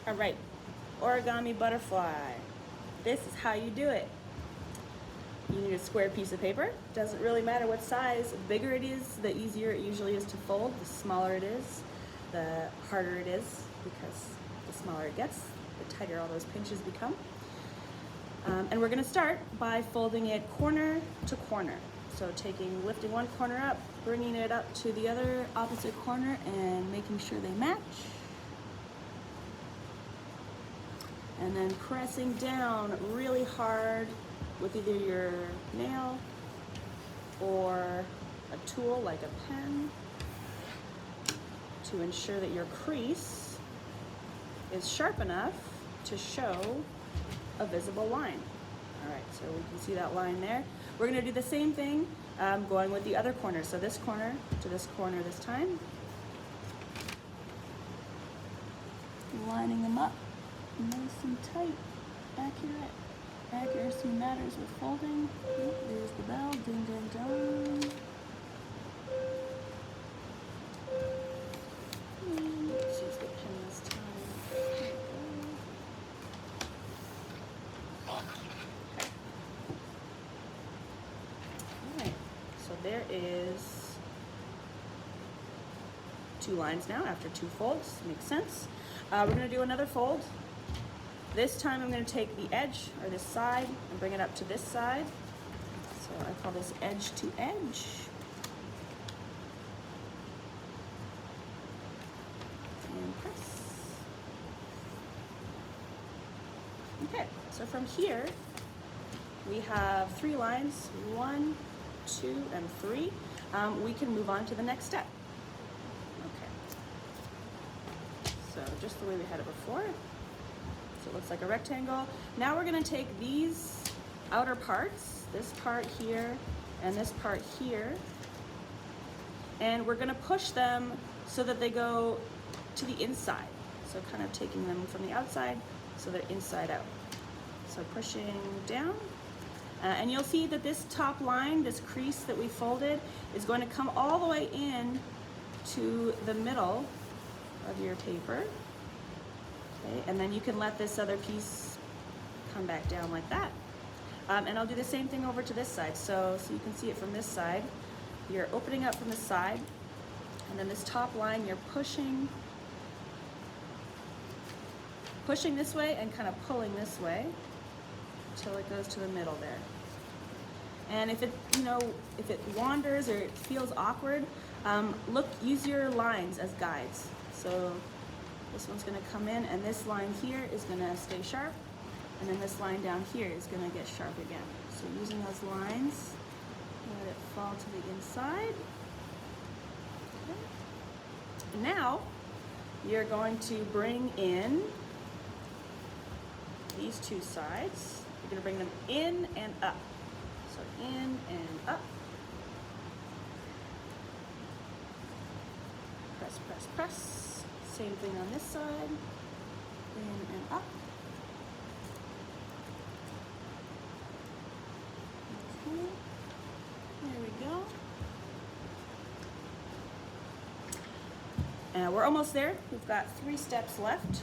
All right, origami butterfly. This is how you do it. You need a square piece of paper. Doesn't really matter what size. The bigger it is, the easier it usually is to fold. The smaller it is, the harder it is, because the smaller it gets, the tighter all those pinches become. And we're gonna start by folding it corner to corner. So lifting one corner up, bringing it up to the other opposite corner and making sure they match. And then pressing down really hard with either your nail or a tool like a pen to ensure that your crease is sharp enough to show a visible line. All right, so we can see that line there. We're gonna do the same thing going with the other corner. So this corner to this corner this time. Lining them up nice and tight, accurate. Accuracy matters with folding. Oh, there's the bell, ding, ding, ding. Let's use the pen this time. All right, so there is 2 lines now after 2 folds, makes sense. We're gonna do another fold. This time I'm going to take the edge, or this side, and bring it up to this side. So I call this edge to edge. And press. Okay, so from here, we have 3 lines, 1, 2, and 3. We can move on to the next step. Okay. So just the way we had it before. So it looks like a rectangle. Now we're gonna take these outer parts, this part here and this part here, and we're gonna push them so that they go to the inside. So kind of taking them from the outside so they're inside out. So pushing down. And you'll see that this top line, this crease that we folded, is going to come all the way in to the middle of your paper. Okay, and then you can let this other piece come back down like that. And I'll do the same thing over to this side. So you can see it from this side. You're opening up from the side, and then this top line, you're pushing this way and kind of pulling this way until it goes to the middle there. And if it wanders or it feels awkward, use your lines as guides. So this one's gonna come in, and this line here is gonna stay sharp, and then this line down here is gonna get sharp again. So using those lines, let it fall to the inside. Okay. Now, you're going to bring in these 2 sides. You're gonna bring them in and up. So in and up. Press, press, press. Same thing on this side, in and up. Okay, there we go. And we're almost there. We've got 3 steps left.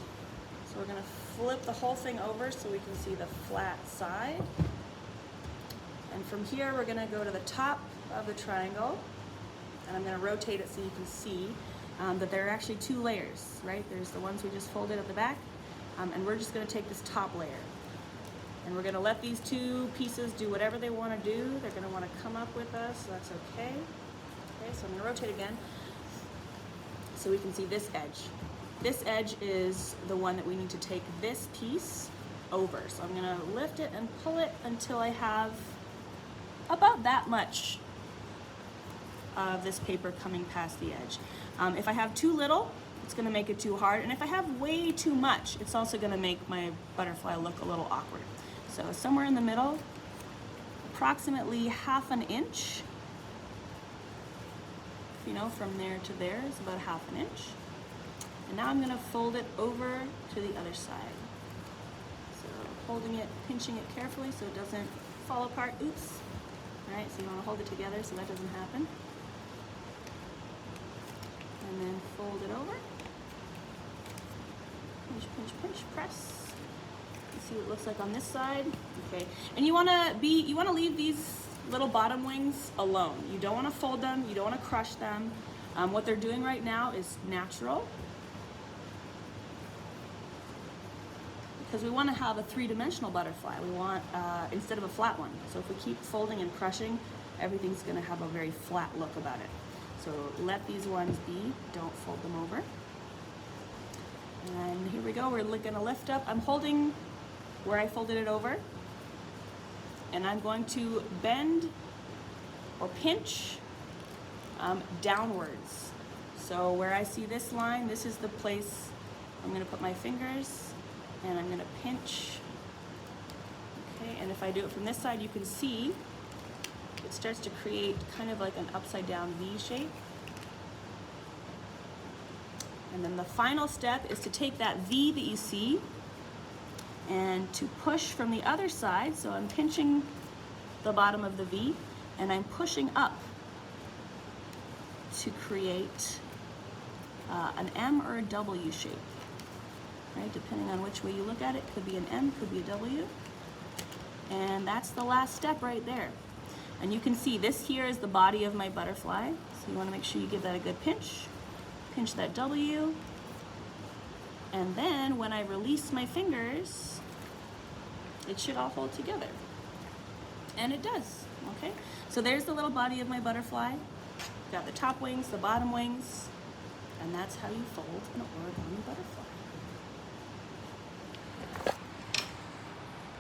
So we're gonna flip the whole thing over so we can see the flat side. And from here, we're gonna go to the top of the triangle, and I'm gonna rotate it so you can see that there are actually 2 layers, right? There's the ones we just folded at the back, and we're just gonna take this top layer. And we're gonna let these 2 pieces do whatever they wanna do. They're gonna wanna come up with us, so that's okay. Okay, so I'm gonna rotate again so we can see this edge. This edge is the one that we need to take this piece over. So I'm gonna lift it and pull it until I have about that much of this paper coming past the edge. If I have too little, it's gonna make it too hard. And if I have way too much, it's also gonna make my butterfly look a little awkward. So somewhere in the middle, approximately 1/2 inch. From there to there is about 1/2 inch. And now I'm gonna fold it over to the other side. So holding it, pinching it carefully so it doesn't fall apart. Oops. All right, so you wanna hold it together so that doesn't happen. And then fold it over. Pinch, pinch, pinch, press. Let's see what it looks like on this side. Okay, and you wanna leave these little bottom wings alone. You don't wanna fold them, you don't wanna crush them. What they're doing right now is natural, because we want to have a three-dimensional butterfly. We want, instead of a flat one. So if we keep folding and crushing, everything's going to have a very flat look about it. So let these ones be, don't fold them over. And here we go, we're going to lift up. I'm holding where I folded it over, and I'm going to bend or pinch downwards. So where I see this line, this is the place I'm going to put my fingers, and I'm going to pinch. Okay, and if I do it from this side, you can see it starts to create kind of like an upside down V shape. And then the final step is to take that V that you see and to push from the other side. So I'm pinching the bottom of the V, and I'm pushing up to create an M or a W shape, right? Depending on which way you look at it, could be an M, could be a W. And that's the last step right there. And you can see this here is the body of my butterfly. So you want to make sure you give that a good pinch. Pinch that W. And then when I release my fingers, it should all hold together. And it does, okay? So there's the little body of my butterfly. Got the top wings, the bottom wings, and that's how you fold an origami butterfly.